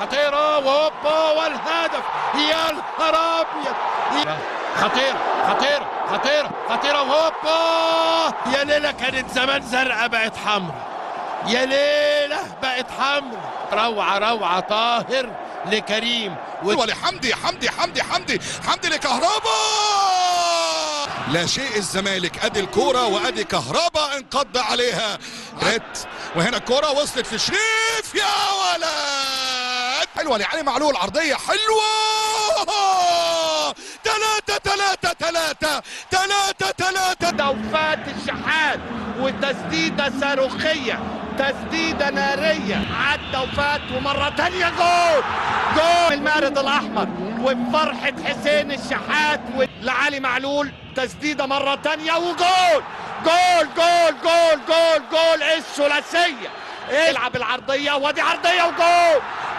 خطيرة وهوبا والهدف. يا نهار أبيض. خطيرة خطيرة خطيرة خطيرة وهوبا. يا ليلة كانت زمان زرقاء بقت حمراء، يا ليلة بقت حمراء. روعة روعة. طاهر لكريم ولحمدي حمدي لكهربا. لا شيء الزمالك، ادي الكوره وادي كهربا انقض عليها ريت. وهنا الكوره وصلت لشريف يا ولد. حلوه لعلي معلول، عرضيه حلوه. 3 توفات الشحات وتسديدة صاروخية، تسديدة نارية. عدى وفات ومرة تانية جول. جول المارد الأحمر وبفرحة حسين الشحات لعلي معلول. تسديدة مرة تانية وجول. جول جول جول جول جول. الثلاثية. يلعب العرضية ودي عرضية وجول.